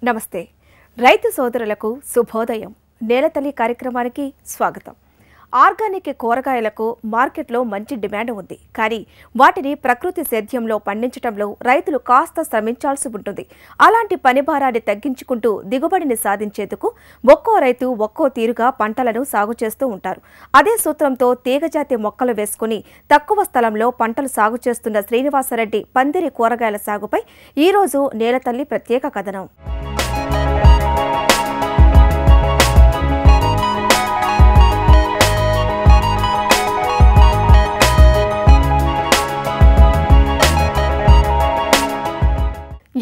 నమస్తే రైతు సోదరులకు శుభోదయం. నేలతల్లి కార్యక్రమానికి స్వాగతం. ఆర్గానిక్ కూరగాయలకు మార్కెట్లో మంచి డిమాండ్ ఉంది. కానీ వాటిని ప్రకృతి సేద్యంలో పండించడంలో రైతులు కాస్త శ్రమించాల్సి ఉంటుంది. అలాంటి పని భారాన్ని తగ్గించుకుంటూ దిగుబడిని సాధించేందుకు ఒక్కో రైతు ఒక్కో తీరుగా పంటలను సాగు చేస్తూ ఉంటారు. అదే సూత్రంతో తీగజాతి మొక్కలు వేసుకుని తక్కువ స్థలంలో పంటలు సాగు చేస్తున్న శ్రీనివాసరెడ్డి పందిరి కూరగాయల సాగుపై ఈరోజు నేలతల్లి ప్రత్యేక కథనం.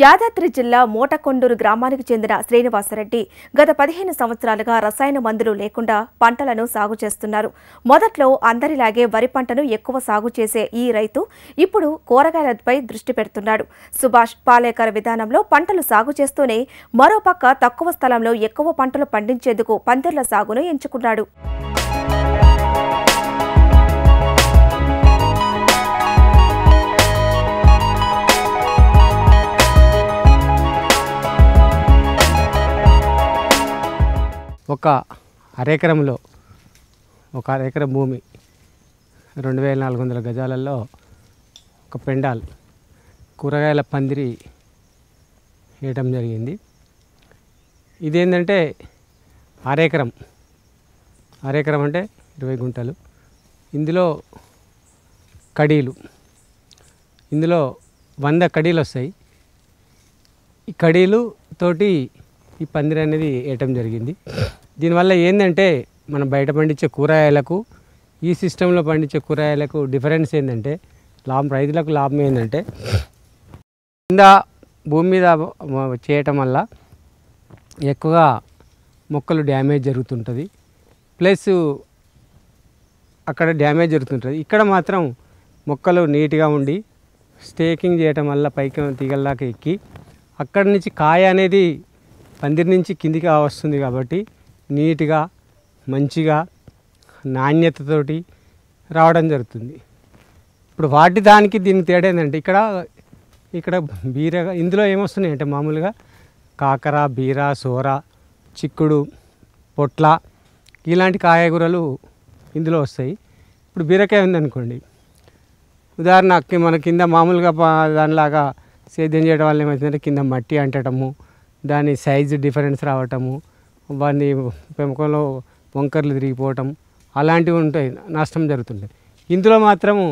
యాదాద్రి జిల్లా మోటకొండూరు గ్రామానికి చెందిన శ్రీనివాసరెడ్డి గత 15 సంవత్సరాలుగా రసాయన మందులు లేకుండా పంటలను సాగు చేస్తున్నారు. మొదట్లో అందరిలాగే వరి పంటను ఎక్కువ సాగు చేసే ఈ రైతు ఇప్పుడు కూరగాయలపై దృష్టి పెడుతున్నాడు. సుభాష్ పాలేకర్ విధానంలో పంటలు సాగు చేస్తూనే మరోపక్క తక్కువ స్థలంలో ఎక్కువ పంటలు పండించేందుకు పందిర్ల సాగును ఎంచుకున్నాడు. ఒక అరెకరంలో ఒక అరెకరం భూమి 2400 గజాలలో ఒక పెండాల్ కూరగాయల పందిరి వేయటం జరిగింది. ఇదేంటంటే అరెకరం అంటే 20 గుంటలు. ఇందులో కడీలు, ఇందులో 100 కడీలు వస్తాయి. ఈ కడీలు తోటి ఈ పందిరి అనేది వేయటం జరిగింది. దీనివల్ల ఏంటంటే మనం బయట పండించే కూరగాయలకు ఈ సిస్టంలో పండించే కూరగాయలకు డిఫరెన్స్ ఏంటంటే రైతులకు లాభం ఏంటంటే కింద భూమి మీద చేయటం వల్ల ఎక్కువగా మొక్కలు డ్యామేజ్ జరుగుతుంటుంది, ప్లస్ అక్కడ డ్యామేజ్ జరుగుతుంటుంది. ఇక్కడ మాత్రం మొక్కలు నీట్గా ఉండి స్టేకింగ్ చేయటం వల్ల పైకి తీగల్లాగా ఎక్కి అక్కడి నుంచి కాయ అనేది పందిరి నుంచి కిందికి వస్తుంది. కాబట్టి నీట్గా మంచిగా నాణ్యతతోటి రావడం జరుగుతుంది. ఇప్పుడు దానికి దీనికి తేడా ఏంటంటే ఇక్కడ బీర, ఇందులో ఏమొస్తున్నాయి అంటే మామూలుగా కాకర, బీర, సోర, చిక్కుడు, పొట్ల ఇలాంటి కాయగూరలు ఇందులో వస్తాయి. ఇప్పుడు బీరకాయ ఉందనుకోండి, ఉదాహరణకి మన కింద మామూలుగా దానిలాగా సేద్యం చేయడం వల్ల ఏమవుతుందంటే కింద మట్టి అంటటము, దాని సైజు డిఫరెన్స్ రావటము, వాడిని పెంపకంలో వంకర్లు తిరిగిపోవటం అలాంటివి ఉంటాయి, నష్టం జరుగుతుంది. ఇందులో మాత్రము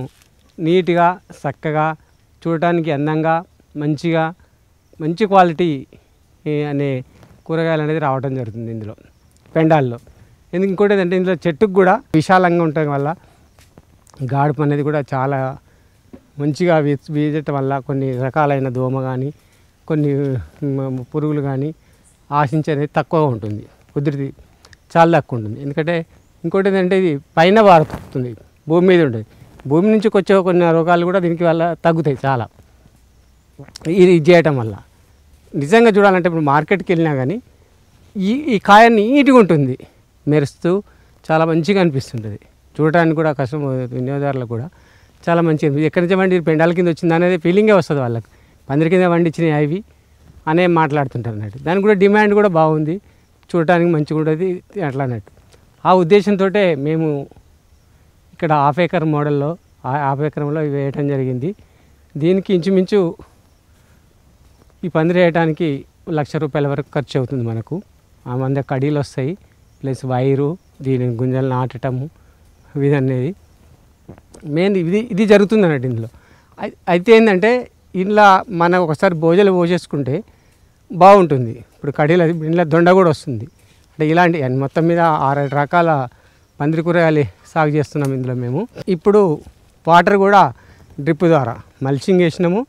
నీట్గా చక్కగా చూడటానికి అందంగా మంచి క్వాలిటీ అనే కూరగాయలు అనేది రావడం జరుగుతుంది ఇందులో పెండాల్లో. ఇంకోటి ఏంటంటే ఇందులో చెట్టుకు కూడా విశాలంగా ఉండటం వల్ల గాడుపు అనేది కూడా చాలా మంచిగా వీచటం వల్ల కొన్ని రకాలైన దోమ కానీ కొన్ని పురుగులు కానీ ఆశించేది తక్కువగా ఉంటుంది, కుదిరిది చాలా తక్కువ ఉంటుంది. ఎందుకంటే ఇంకోటి ఏంటంటే ఇది పైన వాడుతుంది, భూమి మీద ఉంటుంది. భూమి నుంచి వచ్చే కొన్ని రోగాలు కూడా దీనికి వల్ల తగ్గుతాయి చాలా ఇది చేయటం వల్ల. నిజంగా చూడాలంటే ఇప్పుడు మార్కెట్కి వెళ్ళినా కానీ ఈ కాయ నీట్గా ఉంటుంది, మెరుస్తూ చాలా మంచిగా అనిపిస్తుంటుంది. చూడటానికి కూడా వినియోగదారులకు కూడా చాలా మంచిగా ఎక్కడి నుంచి వండి పెండాల కింద వచ్చింది అనేది ఫీలింగే వస్తుంది వాళ్ళకి. పందిరి కింద వండించినవి అవి అనే మాట్లాడుతుంటారు అన్నట్టు. దానికి కూడా డిమాండ్ కూడా బాగుంది, చూడటానికి మంచిగా ఉంటుంది అట్లా అన్నట్టు. ఆ ఉద్దేశంతో మేము ఇక్కడ హాఫ్ ఏకర్ మోడల్లో హాఫ్ ఎకరంలో వేయటం జరిగింది. దీనికి ఇంచుమించు ఈ పందిరి వేయటానికి ₹1,00,000 వరకు ఖర్చు అవుతుంది మనకు. 100 కడీలు వస్తాయి, ప్లస్ వైరు, దీని గుంజలు నాటటము ఇది అనేది మెయిన్ ఇది జరుగుతుంది అన్నట్టు ఇందులో. అయితే ఏంటంటే ఇంట్లో మనం ఒకసారి భోజలు పోసేసుకుంటే బాగుంటుంది. ఇప్పుడు కడీలు ఇంట్లో దొండ కూడా వస్తుంది. అంటే ఇలాంటి మొత్తం మీద 6-7 రకాల పందిరి కూరగాయలు సాగు చేస్తున్నాం ఇందులో మేము. ఇప్పుడు వాటర్ కూడా డ్రిప్ ద్వారా మల్చింగ్ వేసినాము,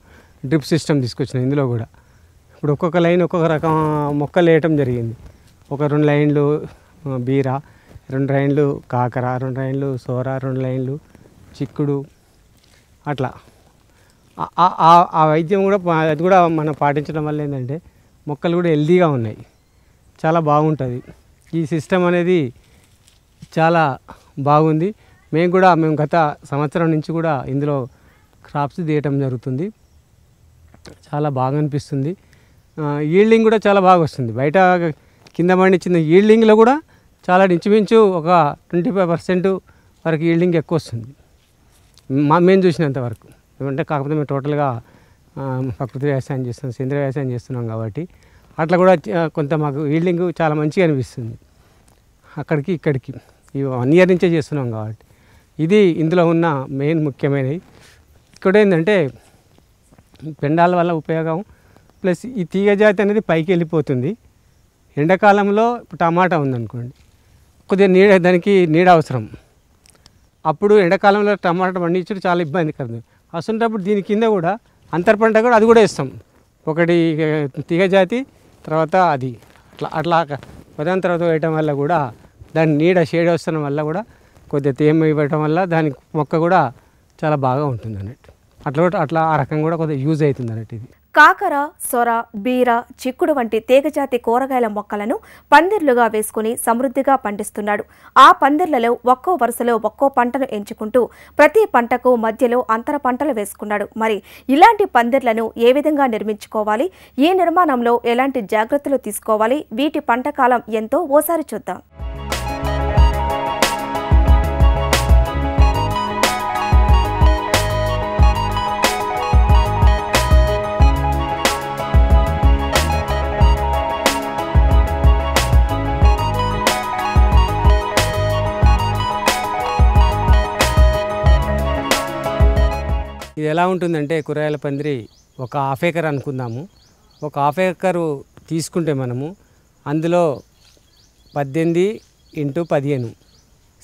డ్రిప్ సిస్టమ్ తీసుకొచ్చినాం ఇందులో కూడా. ఇప్పుడు ఒక్కొక్క లైన్ ఒక్కొక్క రకం మొక్కలు వేయటం జరిగింది. ఒక 2 లైన్లు బీర, 2 లైన్లు కాకర, 2 లైన్లు సోర, 2 లైన్లు చిక్కుడు, అట్లా ఆ వైద్యం కూడా అది కూడా మనం పాటించడం వల్ల ఏంటంటే మొక్కలు కూడా హెల్తీగా ఉన్నాయి, చాలా బాగుంటుంది. ఈ సిస్టమ్ అనేది చాలా బాగుంది. మేము గత సంవత్సరం నుంచి కూడా ఇందులో క్రాప్స్ తీయటం జరుగుతుంది. చాలా బాగా అనిపిస్తుంది. ఈల్డింగ్ కూడా చాలా బాగా వస్తుంది. బయట కింద పండించిన ఈల్డింగ్లో కూడా చాలా ఇంచుమించు ఒక 25% వరకు ఈల్డింగ్ ఎక్కువ వస్తుంది మేము చూసినంత వరకు. ఏమంటే కాకపోతే మేము టోటల్గా ప్రకృతి వ్యవసాయం చేస్తున్నాం, సేంద్రీయ వ్యవసాయం చేస్తున్నాం కాబట్టి అట్లా కూడా కొంత మాకు ఈల్డింగ్ చాలా మంచిగా అనిపిస్తుంది. అక్కడికి ఇక్కడికి ఈ 1 year నుంచే చేస్తున్నాం కాబట్టి ఇది ఇందులో ఉన్న మెయిన్ ముఖ్యమైనవి. ఇక్కడ ఏంటంటే పెండాల వల్ల ఉపయోగం ప్లస్ ఈ తీగ జాతి అనేది పైకి వెళ్ళిపోతుంది. ఎండాకాలంలో టమాటా ఉందనుకోండి, కొద్దిగా దానికి నీడ అవసరం. అప్పుడు ఎండాకాలంలో టమాటా పండించడం చాలా ఇబ్బందికరం. అసలుంటప్పుడు దీని కింద కూడా అంతర పంట కూడా అది కూడా వేస్తాం. ఒకటి తీగ జాతి, తర్వాత అది అట్లా అట్లా ప్రధాన తర్వాత వేయటం వల్ల కూడా దాని నీడ షేడ్ వస్తడం వల్ల కూడా కొద్దిగా తేమ ఇవ్వటం వల్ల దాని మొక్క కూడా చాలా బాగా ఉంటుంది అన్నట్టు. అట్లా ఆ రకం కూడా కొద్దిగా యూజ్ అవుతుంది అన్నట్టు. ఇది కాకర, సొర, బీర, చిక్కుడు వంటి తీగజాతి కూరగాయల మొక్కలను పందిర్లుగా వేసుకుని సమృద్ధిగా పండిస్తున్నాడు. ఆ పందిర్లలో ఒక్కో వరుసలో ఒక్కో పంటను ఎంచుకుంటూ ప్రతి పంటకు మధ్యలో అంతర పంటలు వేసుకున్నాడు. మరి ఇలాంటి పందిర్లను ఏ విధంగా నిర్మించుకోవాలి, ఈ నిర్మాణంలో ఎలాంటి జాగ్రత్తలు తీసుకోవాలి, వీటి పంట కాలం ఎంతో ఓసారి చూద్దాం. ఇది ఎలా ఉంటుందంటే కూరగాయల పందిరి ఒక 1/2 acre అనుకుందాము. ఒక 1/2 acre తీసుకుంటే మనము అందులో 18 x 15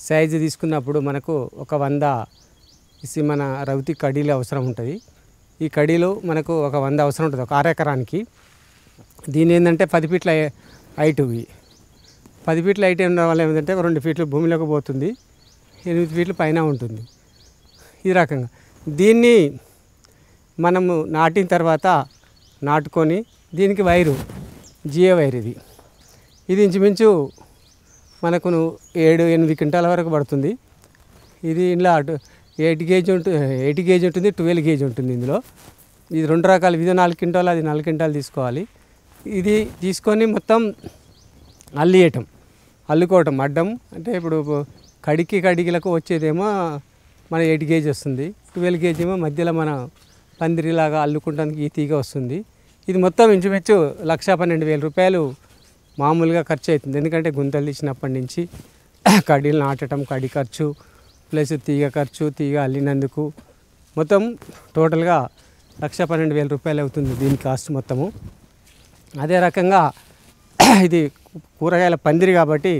సైజు తీసుకున్నప్పుడు మనకు ఒక 100 మన రౌతి కడీలు అవసరం ఉంటుంది. ఈ కడీలు మనకు ఒక 100 అవసరం ఉంటుంది ఒక 1/2 acreకి. దీని ఏంటంటే 10 feet హైట్. 10 feet హైట్ ఉండడం వల్ల ఏంటంటే 2 feet భూమిలోకి పోతుంది, 8 feet పైన ఉంటుంది. ఈ రకంగా దీన్ని మనము నాటిన తర్వాత నాటుకొని దీనికి వైరు జియో వైర్ ఇది ఇంచుమించు మనకు 7-8 క్వింటాల వరకు పడుతుంది. ఇది ఇలా 8 kg ఉంటుంది, 12 kg ఉంటుంది. ఇందులో ఇది 2 రకాలు, ఇది 4 క్వింటాలు, అది 4 క్వింటాలు తీసుకోవాలి. ఇది తీసుకొని మొత్తం అల్లుకోవటం అడ్డం. అంటే ఇప్పుడు కడిగిలకు వచ్చేదేమో మన 8 kg వస్తుంది, 12 kg ఏమో మధ్యలో మన పందిరిలాగా అల్లుకుంటానికి ఈ తీగ వస్తుంది. ఇది మొత్తం ఇంచుమించు 1,12,000 రూపాయలు మామూలుగా ఖర్చు అవుతుంది. ఎందుకంటే గుంతలు తీసినప్పటి నుంచి కడీలు నాటడం, కడి ఖర్చు ప్లస్ తీగ ఖర్చు, తీగ అల్లినందుకు మొత్తం టోటల్గా 1,12,000 రూపాయలు అవుతుంది దీని కాస్ట్ మొత్తము. అదే రకంగా ఇది కూరగాయల పందిరి కాబట్టి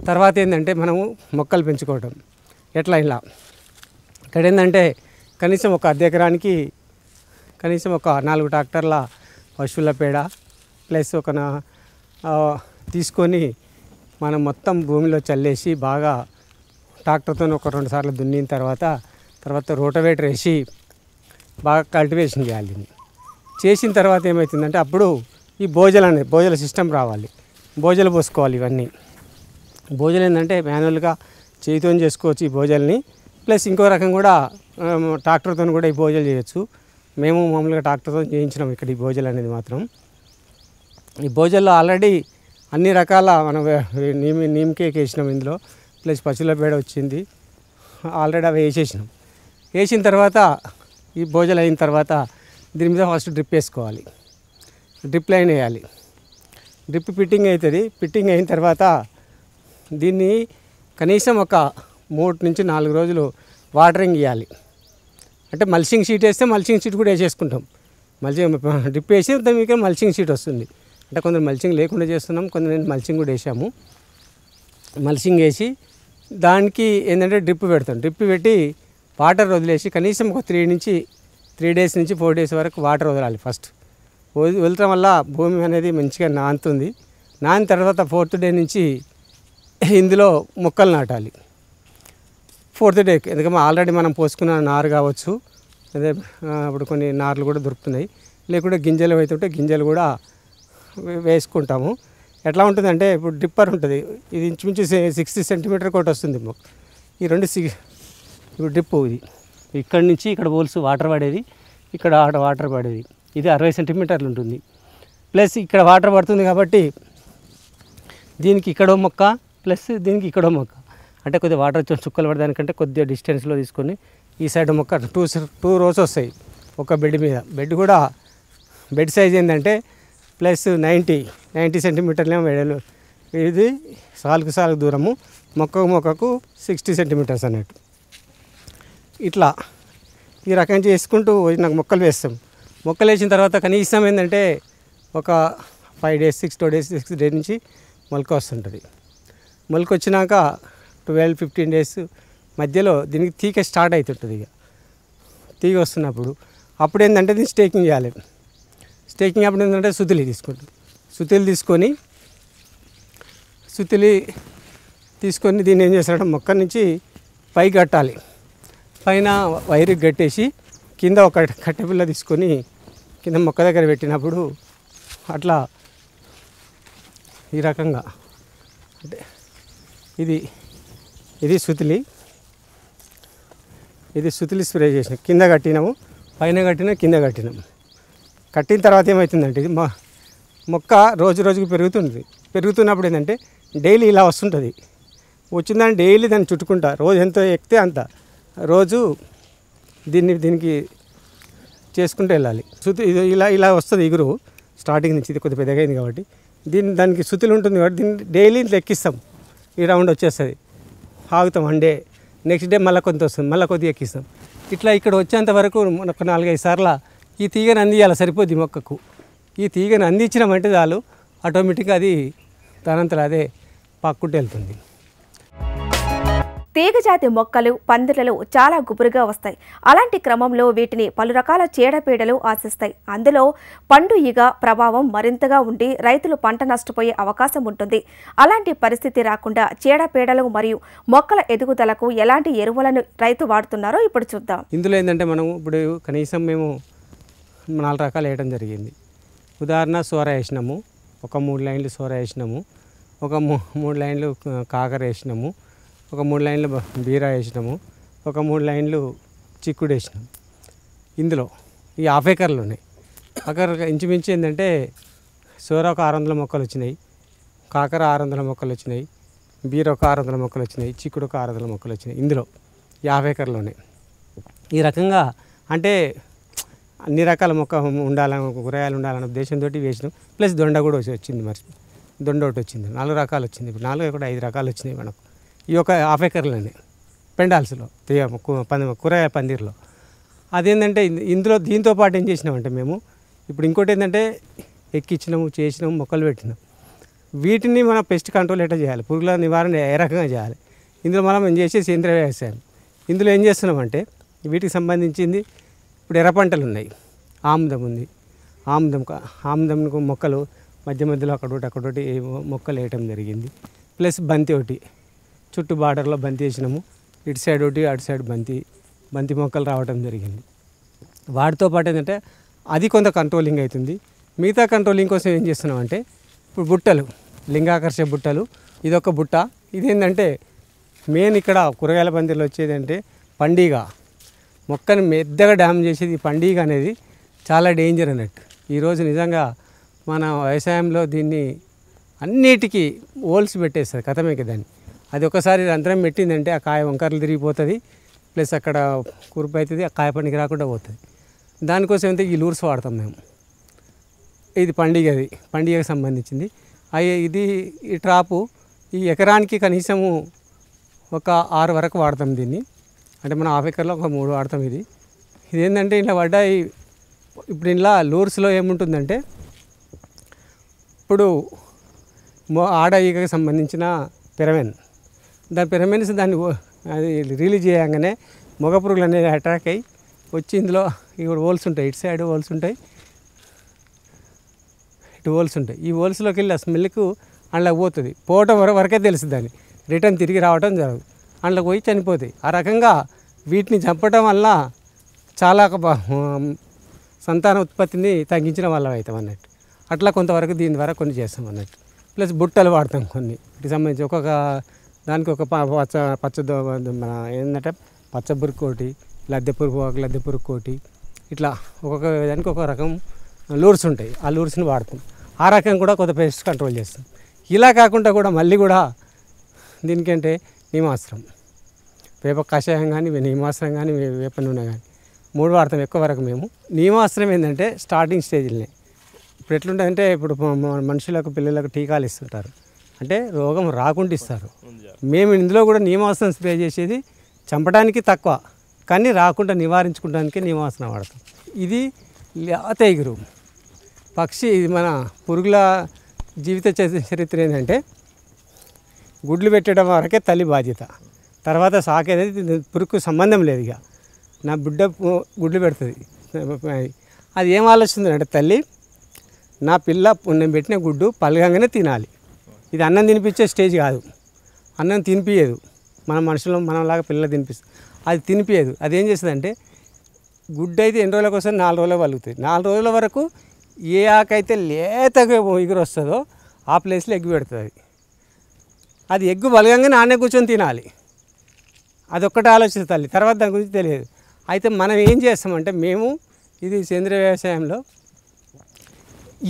తర్వాత ఏంటంటే మనము మొక్కలు పెంచుకోవటం ఎట్లా ఇలా. ఇక్కడ ఏంటంటే కనీసం ఒక 1/2 ఎకరానికి కనీసం ఒక 4 ట్రాక్టర్ల పశువుల పేడ ప్లస్ ఒక తీసుకొని మనం మొత్తం భూమిలో చల్లేసి బాగా ట్రాక్టర్తో ఒక 2 సార్లు దున్నిన తర్వాత రోటవేటర్ వేసి బాగా కల్టివేషన్ చేయాలి. చేసిన తర్వాత ఏమవుతుందంటే అప్పుడు ఈ భోజల సిస్టమ్ రావాలి. భోజలు పోసుకోవాలి. ఇవన్నీ భోజలు ఏంటంటే మాన్యువల్గా చేతితో చేసుకోవచ్చు ఈ భోజల్ని. ప్లస్ ఇంకో రకం కూడా ట్రాక్టర్తో కూడా ఈ భోజలు చేయొచ్చు. మేము మామూలుగా ట్రాక్టర్తో చేయించినాం ఇక్కడ ఈ భోజలు అనేది మాత్రం. ఈ భోజల్లో ఆల్రెడీ అన్ని రకాల మనం నీమ్ కేక్ వేసినాం ఇందులో, ప్లస్ పశువుల పేడ వచ్చింది ఆల్రెడీ అవి వేసేసినాం. వేసిన తర్వాత ఈ భోజలు అయిన తర్వాత దీని మీద ఫస్ట్ డ్రిప్ వేసుకోవాలి. డ్రిప్ లైన్ వేయాలి. డ్రిప్ ఫిట్టింగ్ అవుతుంది. ఫిట్టింగ్ అయిన తర్వాత దీన్ని కనీసం ఒక 3 నుంచి 4 రోజులు వాటరింగ్ ఇవ్వాలి. అంటే మల్చింగ్ షీట్ వేస్తే మల్చింగ్ షీట్ కూడా వేసేసుకుంటాం. డ్రిప్ వేసి దానికి మల్చింగ్ షీట్ వస్తుంది. అంటే కొందరు మల్చింగ్ లేకుండా చేస్తున్నాం, కొందరు మల్చింగ్ కూడా వేసాము. మల్చింగ్ వేసి దానికి ఏంటంటే డ్రిప్ పెడతాం. డ్రిప్ పెట్టి వాటర్ వదిలేసి కనీసం ఒక 3 days నుంచి 4 days వరకు వాటర్ వదలాలి. ఫస్ట్ వదలటం వల్ల భూమి అనేది మంచిగా నానుతుంది. నానిన తర్వాత 4th day నుంచి ఇందులో మొక్కలు నాటాలి. 4th day ఎందుకంటే ఆల్రెడీ మనం పోసుకున్న నారు కావచ్చు, అదే ఇప్పుడు కొన్ని నార్లు కూడా దొరుకుతున్నాయి, లేకుంటే గింజలు అవుతుంటే గింజలు కూడా వేసుకుంటాము. ఎట్లా ఉంటుందంటే ఇప్పుడు డ్రిప్పర్ ఉంటుంది, ఇది ఇంచుమించు 60 centimeter ఒకటి వస్తుంది. ఈ 2 ఇప్పుడు డ్రిప్పు ఇది ఇక్కడ నుంచి ఇక్కడ హోల్స్ వాటర్ పడేది, ఇక్కడ వాటర్ పడేది. ఇది 60 centimeter ఉంటుంది. ప్లస్ ఇక్కడ వాటర్ పడుతుంది కాబట్టి దీనికి ఇక్కడో మొక్క ప్లస్ దీనికి ఇక్కడో మొక్క, అంటే కొద్దిగా వాటర్ చుక్కలు పడడానికంటే కొద్దిగా డిస్టెన్స్లో తీసుకొని ఈ సైడ్ మొక్క టూ రోస్ వస్తాయి ఒక బెడ్ మీద. బెడ్ కూడా బెడ్ సైజ్ ఏంటంటే ప్లస్ 90 సెంటీమీటర్లేమో వెడలు, ఇది సాలుకు దూరము, మొక్కకు 60 సెంటీమీటర్స్ అన్నట్టు. ఇట్లా ఈ రకం చేసుకుంటూ నాకు మొక్కలు వేస్తాం. మొక్కలు వేసిన తర్వాత కనీసం ఏంటంటే ఒక 5 days 6 days నుంచి మొలక వస్తుంటుంది. మొలక వచ్చినాక 12-15 days మధ్యలో దీనికి తీగ స్టార్ట్ అవుతుంటుంది. ఇక తీగ వస్తున్నప్పుడు అప్పుడు ఏంటంటే దీన్ని స్టేకింగ్ చేయాలి. స్టేకింగ్ అప్పుడు ఏంటంటే సుతిలి తీసుకొని దీన్ని ఏం చేస్తారంటే మొక్క నుంచి పైకి కట్టాలి. పైన వైర్కి కట్టేసి కింద ఒక కట్టెపిల్ల తీసుకొని కింద మొక్క దగ్గర పెట్టినప్పుడు అట్లా ఈ రకంగా అంటే ఇది సుతిలి స్ప్రే చేసినాం. కింద కట్టినాము, పైన కట్టినాం, కింద కట్టినాము. కట్టిన తర్వాత ఏమవుతుందంటే ఇది మొక్క రోజుకి పెరుగుతున్నప్పుడు ఏంటంటే డైలీ ఇలా వస్తుంటుంది. వచ్చిందని డైలీ దాన్ని చుట్టుకుంటా, రోజు ఎంత ఎక్కితే అంత రోజు దీనికి చేసుకుంటూ వెళ్ళాలి. ఇది ఇలా వస్తుంది ఇగురు స్టార్టింగ్ నుంచి. ఇది కొద్దిగా పెద్దగా అయింది కాబట్టి దానికి సుతులు ఉంటుంది కాబట్టి దీన్ని డైలీ ఎక్కిస్తాం. ఈ రౌండ్ వచ్చేస్తుంది, ఆగుతాం 1 day, నెక్స్ట్ డే మళ్ళీ కొంత వస్తుంది, మళ్ళీ కొద్దిగా ఎక్కిస్తాం. ఇట్లా ఇక్కడ వచ్చేంత వరకు ఒక 4-5 సార్లు ఈ తీగను అందియాలి, సరిపోద్ది మొక్కకు. ఈ తీగను అందించినామంటే చాలు, ఆటోమేటిక్గా అది తనంతలో అదే పాక్కుంటూ వెళ్తుంది. తీగజాతి మొక్కలు పందిర్లలో చాలా గుబురుగా వస్తాయి. అలాంటి క్రమంలో వీటిని పలు రకాల చీడపీడలు ఆశిస్తాయి. అందులో పండు ఈగ ప్రభావం మరింతగా ఉండి రైతులు పంట నష్టపోయే అవకాశం ఉంటుంది. అలాంటి పరిస్థితి రాకుండా చీడపీడలు మరియు మొక్కల ఎదుగుదలకు ఎలాంటి ఎరువులను రైతు వాడుతున్నారో ఇప్పుడు చూద్దాం. ఇందులో ఏంటంటే మనం ఇప్పుడు కనీసం మేము 4 రకాలు వేయడం జరిగింది. ఉదాహరణ సోర వేసినాము, ఒక 3 లైన్లు సోర వేసినాము, ఒక 3 లైన్లు కాకర వేసినాము, ఒక 3 లైన్లు బీరా వేసినాము, ఒక 3 లైన్లు చిక్కుడు వేసినాము. ఇందులో ఈ 1/2 ఎకర్లు ఉన్నాయి. ఇంచుమించు ఏంటంటే సోర ఒక 600 మొక్కలు వచ్చినాయి, కాకర 600 మొక్కలు వచ్చినాయి, బీర ఒక 600 మొక్కలు వచ్చినాయి, చిక్కుడు ఒక 600 మొక్కలు వచ్చినాయి. ఇందులో 50 ఎకర్లోనే ఈ రకంగా అంటే అన్ని రకాల మొక్క ఉండాలని, కూరగాయలు ఉండాలన్న ఉద్దేశంతో వేసినాం. ప్లస్ దొండ కూడా వచ్చింది, మరి దొండ ఒకటి వచ్చింది. 4 రకాలు వచ్చింది. ఇప్పుడు 4 కూడా 5 రకాలు వచ్చినాయి మనకు. ఈ ఒక 1/2 ఎకర్లోనే పెండాల్స్లో కూరగాయ పందిర్లో. అదేంటంటే ఇందులో దీంతో పాటు ఏం చేసినామంటే మేము ఇప్పుడు ఇంకోటి ఏంటంటే ఎక్కించినాము, చేసినాము, మొక్కలు పెట్టినాం. వీటిని మనం పెస్ట్ కంట్రోల్ ఎట్లా చేయాలి, పురుగుల నివారణ ఏ రకంగా చేయాలి, ఇందులో మనం చేసే సేంద్రియ వ్యవసాయం. ఇందులో ఏం చేస్తున్నామంటే వీటికి సంబంధించింది ఇప్పుడు ఎర్ర పంటలు ఉన్నాయి, ఆముదం ఉంది, ఆముదం మొక్కలు మధ్యలో అక్కడొకటి మొక్కలు వేయటం జరిగింది. ప్లస్ బంతి ఒకటి చుట్టూ బార్డర్లో బంతి వేసినాము, ఇటు సైడ్ ఒకటి అటు సైడ్ బంతి మొక్కలు రావడం జరిగింది. వాటితో పాటు ఏంటంటే అది కొంత కంట్రోలింగ్ అవుతుంది. మిగతా కంట్రోలింగ్ కోసం ఏం చేస్తున్నామంటే ఇప్పుడు బుట్టలు, లింగాకర్షక బుట్టలు, ఇదొక బుట్ట. ఇదేంటంటే మెయిన్ ఇక్కడ కూరగాయల పందిర్లో వచ్చేదంటే పండుగ, మొక్కని మెద్దగా డ్యామ్ చేసేది పండుగ అనేది చాలా డేంజర్ అన్నట్టు. ఈరోజు నిజంగా మన వ్యవసాయంలో దీన్ని అన్నిటికీ హోల్స్ పెట్టేస్తుంది, కథమేకి దాన్ని. అది ఒకసారి రంధ్రం పెట్టిందంటే ఆ కాయ వంకరలు తిరిగిపోతుంది, ప్లస్ అక్కడ కురుపు అవుతుంది, ఆ కాయ పండుగ రాకుండా పోతుంది. దానికోసం అయితే ఈ లూర్స్ వాడతాం మేము. ఇది పండుగకి సంబంధించింది. ఇది ఈ ట్రాపు ఈ ఎకరానికి కనీసము ఒక 6 వరకు వాడతాం దీన్ని. అంటే మనం 1/2 ఎకర్లో ఒక 3 వాడతాం. ఇదేంటంటే ఇలా పడ్డాయి. ఇప్పుడు ఇలా లూర్స్లో ఏముంటుందంటే ఇప్పుడు ఆడ ఈగకి సంబంధించిన పెరమెన్, పెరమెన్స్ దాన్ని అది రిలీజ్ చేయగానే మగ పురుగులు అనేది అటాక్ అయ్యి వచ్చి ఇందులో ఇప్పుడు హోల్స్ ఉంటాయి, ఇటు సైడ్ హోల్స్ ఉంటాయి, ఇటు హోల్స్ ఉంటాయి. ఈ హోల్స్లోకి వెళ్ళి ఆ స్మెల్కు అందులోకి పోతుంది. పోవటం వరకే తెలుస్తుంది, దాన్ని రిటర్న్ తిరిగి రావటం జరగదు, అందులోకి పోయి చనిపోతాయి. ఆ రకంగా వీటిని చంపటం వల్ల చాలా సంతాన ఉత్పత్తిని తగ్గించిన వాళ్ళం అవుతాం అన్నట్టు. అట్లా కొంతవరకు దీని ద్వారా కొన్ని చేస్తాం అన్నట్టు. ప్లస్ బుట్టలు వాడతాం కొన్ని, వీటికి సంబంధించి ఒక్కొక్క దానికి ఒక మన ఏంటంటే పచ్చబురుకు ఒకటి, లద్దె పురుగు కోటి, ఇట్లా ఒక్కొక్క దానికి ఒక రకం లూర్స్ ఉంటాయి. ఆ లూర్స్ని వాడతాం. ఆ రకం కూడా కొంత పెస్ట్ కంట్రోల్ చేస్తాం. ఇలా కాకుండా కూడా మళ్ళీ కూడా దీనికంటే నీమాస్త్రం, వేప కషాయం కానీ నీమాస్త్రం కానీ వేప నూనె కానీ 3 వాడతాం ఎక్కువ వరకు మేము. నీమాస్త్రం ఏంటంటే స్టార్టింగ్ స్టేజ్లోనే ఇప్పుడు ఎట్లుంటుందంటే ఇప్పుడు మనుషులకు పిల్లలకు టీకాలు ఇస్తుంటారు, అంటే రోగం రాకుండా ఇస్తారు. మేము ఇందులో కూడా నీమాస్త్రం స్ప్రే చేసేది చంపడానికి తక్కువ, కానీ రాకుండా నివారించుకోవడానికి నీమాస్త్రం వాడతాం. ఇది లేత ఎగురు పక్షి. ఇది మన పురుగుల జీవిత చరిత్ర ఏంటంటే గుడ్లు పెట్టడం వరకే తల్లి బాధ్యత, తర్వాత సాకు అనేది పురుగుకు సంబంధం లేదు. ఇక నా బిడ్డ గుడ్లు పెడుతుంది, అది ఏం ఆలోచిస్తుంది అంటే తల్లి నా పిల్ల నేను పెట్టిన గుడ్డు పలగంగానే తినాలి. ఇది అన్నం తినిపించే స్టేజ్ కాదు, అన్నం తినిపించదు. మన మనుషులు మనలాగా పిల్లలు తినిపిస్తుంది, అది తినిపించదు. అది ఏం చేస్తుందంటే గుడ్డు అయితే ఎన్ని రోజుల కోసం 4 రోజులు పలుకుతుంది. 4 రోజుల వరకు ఏ ఆకైతే లేతగా ఎగురు వస్తుందో ఆ ప్లేస్లో ఎగ్గు పెడుతుంది. అది ఎగ్గు బలగంగానే ఆనే కూర్చొని తినాలి, అదొక్కటి ఆలోచిస్తుంది తల్లి, తర్వాత దాని గురించి తెలియదు. అయితే మనం ఏం చేస్తామంటే మేము ఇది సేంద్రియ వ్యవసాయంలో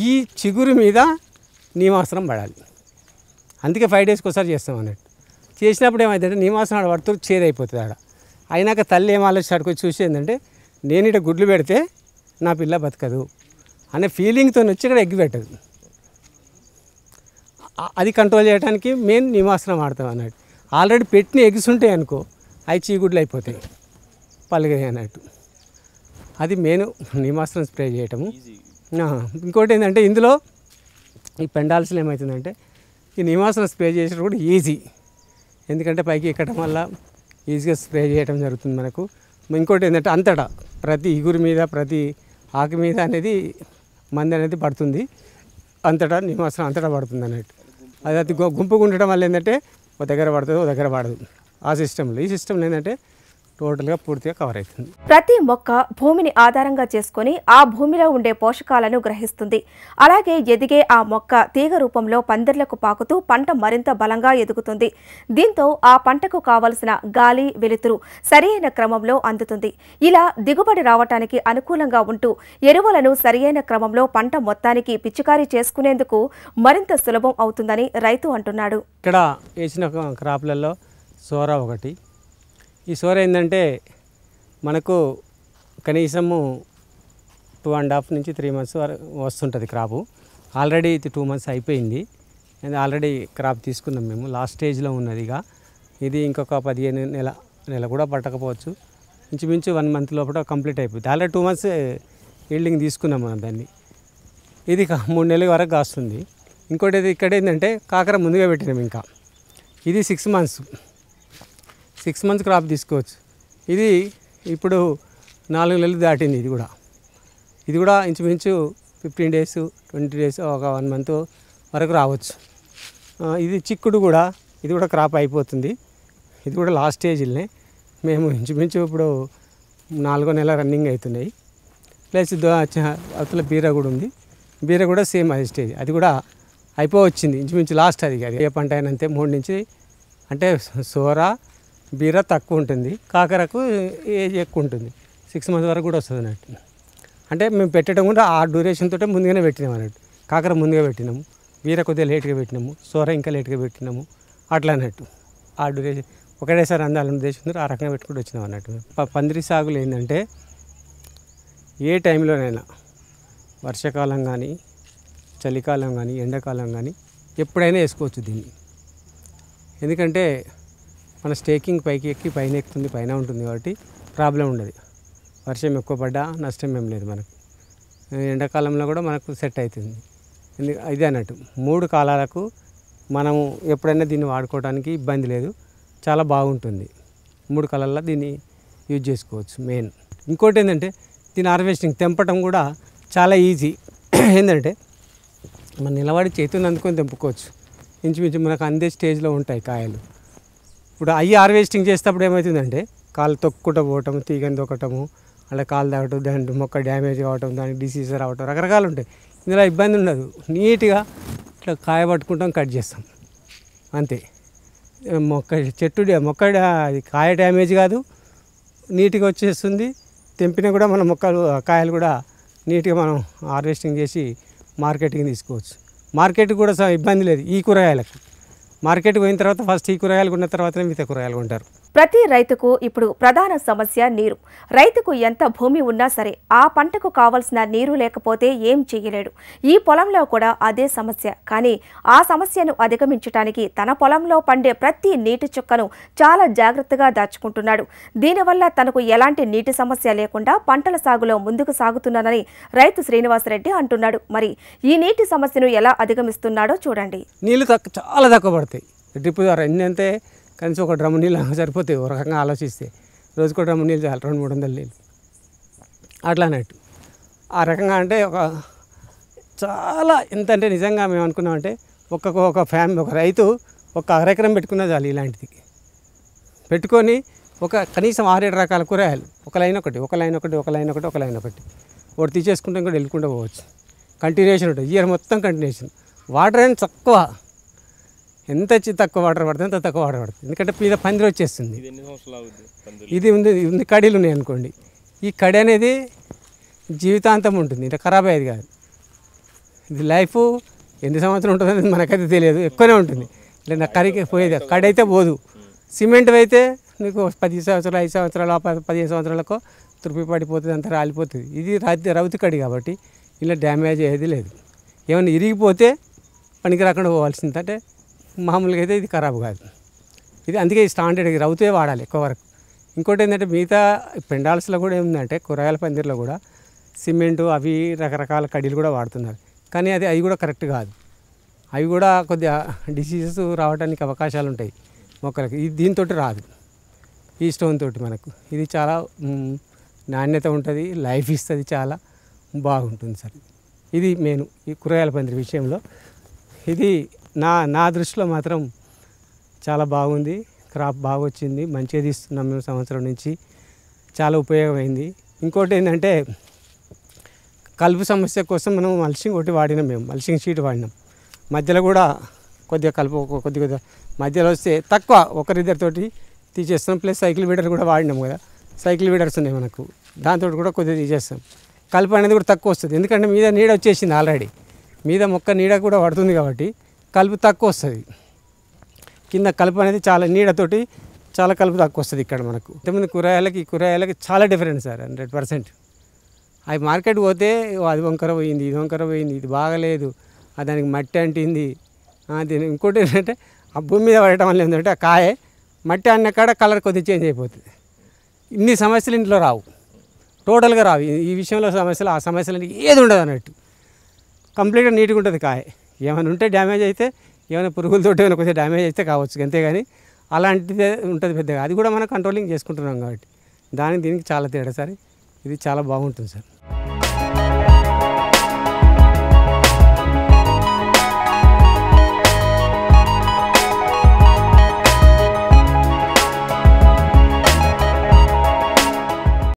ఈ చిగురు మీద నీమాస్త్రం పడాలి, అందుకే 5 డేస్కి ఒకసారి చేస్తాం అన్నట్టు. చేసినప్పుడు ఏమైందంటే నీమాస్త్రం పడుతూ చేదైపోతుంది. ఆడ అయినాక తల్లి ఏం ఆలోచించి చూసి ఏంటంటే నేను ఇక్కడ గుడ్లు పెడితే నా పిల్ల బతకదు అనే ఫీలింగ్తో వచ్చి ఇక్కడ ఎగ్గు పెట్టదు. అది కంట్రోల్ చేయడానికి మేము నీమాస్త్రం వాడతాం అన్నట్టు. ఆల్రెడీ పెట్టిన ఎగ్స్ ఉంటాయి అనుకో, అవి చీగుడ్లు అయిపోతాయి, పలుగాయి అన్నట్టు. అది మెయిన్ నీమాస్త్రం స్ప్రే చేయటము. ఇంకోటి ఏంటంటే ఇందులో ఈ పెండాల్స్లో ఏమవుతుందంటే ఈ నీమాస్త్రం స్ప్రే చేసేటప్పుడు కూడా ఈజీ, ఎందుకంటే పైకి ఎక్కడం వల్ల ఈజీగా స్ప్రే చేయడం జరుగుతుంది మనకు. ఇంకోటి ఏంటంటే అంతటా ప్రతి ఇగురు మీద ప్రతి ఆకు మీద అనేది మంది అనేది పడుతుంది, అంతటా నీమాస్త్రం అంతటా పడుతుంది అన్నట్టు. అది గుంపుగా ఉండటం వల్ల ఏంటంటే ఒక దగ్గర పడుతుంది, ఒక దగ్గర పడదు. ఆ సిస్టంలో ఈ సిస్టంలో ఏంటంటే టోటల్గా పూర్తిగా కవర్ అవుతుంది. ప్రతి మొక్క భూమిని ఆధారంగా చేసుకుని ఆ భూమిలో ఉండే పోషకాలను గ్రహిస్తుంది. అలాగే ఎదిగే ఆ మొక్క తీగ రూపంలో పందిర్లకు పాకుతూ పంట మరింత బలంగా ఎదుగుతుంది. దీంతో ఆ పంటకు కావలసిన గాలి, వెలుతురు సరియైన క్రమంలో అందుతుంది. ఇలా దిగుబడి రావటానికి అనుకూలంగా ఉంటూ ఎరువులను సరియైన క్రమంలో పంట మొత్తానికి పిచికారీ చేసుకునేందుకు మరింత సులభం అవుతుందని రైతు అంటున్నాడు. ఇక్కడ వేసిన క్రాప్లలో సోరా ఒకటి. ఈ సోర ఏంటంటే మనకు కనీసము 2.5 నుంచి 3 months వరకు వస్తుంటుంది క్రాపు. ఆల్రెడీ ఇది 2 months అయిపోయింది, ఆల్రెడీ క్రాప్ తీసుకున్నాం మేము, లాస్ట్ స్టేజ్లో ఉన్నది. ఇక ఇది ఇంకొక 15 నెల కూడా పట్టకపోవచ్చు, ఇంచుమించు 1 month లోపల కంప్లీట్ అయిపోతుంది. ఆల్రెడీ 2 months ఈల్డింగ్ తీసుకున్నాం మనం దాన్ని. ఇది 3 నెలల వరకు కాస్తుంది. ఇంకోటి ఇక్కడ ఏంటంటే కాకర ముందుగా పెట్టినాం, ఇంకా ఇది 6 months క్రాప్ తీసుకోవచ్చు. ఇది ఇప్పుడు 4 నెలలు దాటింది. ఇది కూడా ఇంచుమించు 15 days 20 days ఒక 1 month వరకు రావచ్చు. ఇది చిక్కుడు కూడా, ఇది కూడా క్రాప్ అయిపోతుంది. ఇది కూడా లాస్ట్ స్టేజ్లోనే మేము ఇంచుమించు ఇప్పుడు 4వ నెల రన్నింగ్ అవుతున్నాయి. ప్లస్ అవతల బీర కూడా ఉంది, బీర కూడా సేమ్ అదే స్టేజ్, అది కూడా అయిపోవచ్చింది ఇంచుమించు లాస్ట్. అది ఏ పంట అయినంతే 3 నుంచి, అంటే సోరా బీర తక్కువ ఉంటుంది, కాకరకు ఏజ్ ఎక్కువ ఉంటుంది, 6 months వరకు కూడా వస్తుంది అన్నట్టు. అంటే మేము పెట్టడం కూడా ఆ డ్యూరేషన్ తోటే ముందుగానే పెట్టినాము అన్నట్టు. కాకర ముందుగా పెట్టినాము, బీర కొద్దిగా లేట్గా పెట్టినాము, సోరా ఇంకా లేట్గా పెట్టినాము, అట్లా అన్నట్టు. ఆ డ్యూరేషన్ ఒకటేసారి అందాలని ఉద్దేశంతో ఆ రకంగా పెట్టుకుంటూ వచ్చినాం అన్నట్టు. పందిరి సాగులు ఏంటంటే ఏ టైంలోనైనా వర్షాకాలం కానీ చలికాలం కానీ ఎండాకాలం కానీ ఎప్పుడైనా వేసుకోవచ్చు దీన్ని. ఎందుకంటే మన స్టేకింగ్ పైకి ఎక్కి పైన ఎక్కుతుంది, పైన ఉంటుంది కాబట్టి ప్రాబ్లం ఉండదు. వర్షం ఎక్కువ పడ్డా నష్టం ఏం లేదు మనకు. ఎండాకాలంలో కూడా మనకు సెట్ అవుతుంది. ఇదే అన్నట్టు 3 కాలాలకు మనము ఎప్పుడైనా దీన్ని వాడుకోవడానికి ఇబ్బంది లేదు, చాలా బాగుంటుంది. 3 కాలాల్లో దీన్ని యూజ్ చేసుకోవచ్చు మెయిన్. ఇంకోటి ఏంటంటే దీని హార్వెస్టింగ్ తెంపటం కూడా చాలా ఈజీ. ఏంటంటే మనం నిలబడి చేతుని అందుకొని తెంపుకోవచ్చు. ఇంచుమించు మనకు అందే స్టేజ్లో ఉంటాయి కాయలు. ఇప్పుడు అవి హార్వెస్టింగ్ చేసేటప్పుడు ఏమవుతుందంటే కాలు తొక్కుకుంటూ పోవటం, తీగని తొక్కటము, అలా కాలు తాగటం, దాని మొక్క డ్యామేజ్ కావటం, దానికి డిసీజ్ రావటం, రకరకాలు ఉంటాయి. ఇందులో ఇబ్బంది ఉండదు, నీట్గా ఇట్లా కాయ పట్టుకుంటాం, కట్ చేస్తాం అంతే. మొక్క అది కాయ డ్యామేజ్ కాదు, నీట్గా వచ్చేస్తుంది. తెంపినా కూడా మన కాయలు కూడా నీట్గా మనం హార్వెస్టింగ్ చేసి మార్కెటింగ్ తీసుకోవచ్చు. మార్కెట్ కూడా ఇబ్బంది లేదు ఈ కూరగాయలకు. మార్కెట్కి పోయిన తర్వాత ఫస్ట్ ఈ కూరగాయలు కొన్న తర్వాతనే మిగతా కూరగాయలు కొంటారు. ప్రతి రైతుకు ఇప్పుడు ప్రధాన సమస్య నీరు. రైతుకు ఎంత భూమి ఉన్నా సరే ఆ పంటకు కావలసిన నీరు లేకపోతే ఏం చెయ్యలేడు. ఈ పొలంలో కూడా అదే సమస్య. కానీ ఆ సమస్యను అధిగమించడానికి తన పొలంలో పండే ప్రతి నీటి చుక్కను చాలా జాగ్రత్తగా దాచుకుంటున్నాడు. దీనివల్ల తనకు ఎలాంటి నీటి సమస్య లేకుండా పంటల సాగులో ముందుకు సాగుతున్నానని రైతు శ్రీనివాసరెడ్డి అంటున్నాడు. మరి ఈ నీటి సమస్యను ఎలా అధిగమిస్తున్నాడో చూడండి. నీళ్ళు చాలా తక్కువ పడతాయి డ్రిప్ ద్వారా. ఎన్ని అంటే కనీసం ఒక డ్రమ్ము నీళ్ళు సరిపోతాయి. ఒక రకంగా ఆలోచిస్తే రోజుకో డ్రమ్ము నీళ్ళు చాలు, 200-300 నీళ్ళు అట్లా అన్నట్టు. ఆ రకంగా అంటే చాలా ఎంత అంటే నిజంగా మేము అనుకున్నామంటే ఒక ఫ్యామిలీ ఒక రైతు ఒక అరెకరం పెట్టుకున్నా చాలు. ఇలాంటిది పెట్టుకొని కనీసం 6-7 రకాల కూరగాయలు ఒక లైన్ ఒకటి తీసేసుకుంటే ఇంకోటి వెళ్ళుకుంటూ పోవచ్చు. కంటిన్యూషన్ ఉంటుంది, ఇయర్ మొత్తం కంటిన్యూషన్. వాటర్ అనేది తక్కువ, ఎంత తక్కువ వాటర్ పడుతుంది అంత తక్కువ వాటర్ పడుతుంది. ఎందుకంటే మీద పందిరి వచ్చేస్తుంది. ఇది ఉంది కడీలు ఉన్నాయి అనుకోండి, ఈ కడి అనేది జీవితాంతం ఉంటుంది, ఇట్లా ఖరాబ్ అయ్యేది కాదు. ఇది లైఫ్ ఎన్ని సంవత్సరం ఉంటుంది అనేది మనకైతే తెలియదు, ఎక్కువనే ఉంటుంది. ఇలా కరికి పోయేది కడి అయితే పోదు. సిమెంట్ అయితే నీకు 10 సంవత్సరాలు 5 సంవత్సరాలు 15 సంవత్సరాలకు తుడిపి పడిపోతుంది, అంతా రాలిపోతుంది. ఇది రౌతి కడి కాబట్టి ఇలా డ్యామేజ్ అయ్యేది లేదు. ఏమైనా ఇరిగిపోతే పనికి రాకుండా పోవాల్సింది, అంటే మామూలుగా అయితే ఇది ఖరాబ్ కాదు. ఇది అందుకే స్టాండర్డ్ రౌతే వాడాలి ఎక్కువ వరకు. ఇంకోటి ఏంటంటే మిగతా పెండాల్స్లో కూడా ఏముందంటే కూరగాయల పందిరిలో కూడా సిమెంటు అవి రకరకాల కడీలు కూడా వాడుతున్నారు. కానీ అవి కూడా కరెక్ట్ కాదు. అవి కూడా కొద్దిగా డిసీజెస్ రావడానికి అవకాశాలు ఉంటాయి మొక్కలకి. ఇది దీంతో రాదు, ఈ స్టోన్ తోటి మనకు. ఇది చాలా నాణ్యత ఉంటుంది, లైఫ్ ఇస్తుంది, చాలా బాగుంటుంది సార్. ఇది మెయిన్ ఈ కూరగాయల పందిరి విషయంలో. ఇది నా దృష్టిలో మాత్రం చాలా బాగుంది. క్రాప్ బాగా వచ్చింది, మంచిగా తీస్తున్నాం మేము సంవత్సరం నుంచి, చాలా ఉపయోగమైంది. ఇంకోటి ఏంటంటే కలుపు సమస్య కోసం మనం మల్చింగ్ ఒకటి వాడినాం, మేము మల్చింగ్ షీట్ వాడినాం. మధ్యలో కూడా కొద్దిగా కలుపు కొద్దిగా మధ్యలో వస్తే తక్కువ ఒకరిద్దరితోటి తీసేస్తాం. ప్లస్ సైకిల్ వీడర్ కూడా వాడినాం కదా, సైకిల్ వీడర్స్ ఉన్నాయి మనకు, దాంతో కూడా కొద్దిగా తీసేస్తాం. కలుపు అనేది కూడా తక్కువ వస్తుంది, ఎందుకంటే మీద నీడ వచ్చేసింది ఆల్రెడీ. మీద మొక్క నీడ కూడా పడుతుంది కాబట్టి కలుపు తక్కువ వస్తుంది. కింద కలుపు అనేది చాలా నీడతోటి చాలా కలుపు తక్కువ వస్తుంది ఇక్కడ మనకు. ఇంతకుముందు కూరగాయలకి చాలా డిఫరెన్స్ సార్, 100%. అవి మార్కెట్ పోతే అది వంకర పోయింది, ఇది వంకర పోయింది, ఇది బాగలేదు, దానికి మట్టి అంటింది. దీని ఇంకోటి ఏంటంటే ఆ భూమి మీద పడటం వల్ల ఏంటంటే ఆ కాయ మట్టి అన్న కాడ కలర్ కొద్దిగా చేంజ్ అయిపోతుంది. ఇన్ని సమస్యలు ఇంట్లో రావు, టోటల్గా రావు ఈ విషయంలో సమస్యలు. ఆ సమస్యలు ఏది ఉండదు అన్నట్టు, కంప్లీట్గా నీట్గా ఉంటుంది కాయ. ఏమైనా ఉంటే డ్యామేజ్ అయితే, ఏమైనా పురుగులతో ఏమైనా కొంచెం డ్యామేజ్ అయితే కావచ్చు, అంతేగాని అలాంటిదే ఉంటుంది పెద్దగా. అది కూడా మనం కంట్రోలింగ్ చేసుకుంటున్నాం కాబట్టి దీనికి చాలా తేడా సార్. ఇది చాలా బాగుంటుంది సార్.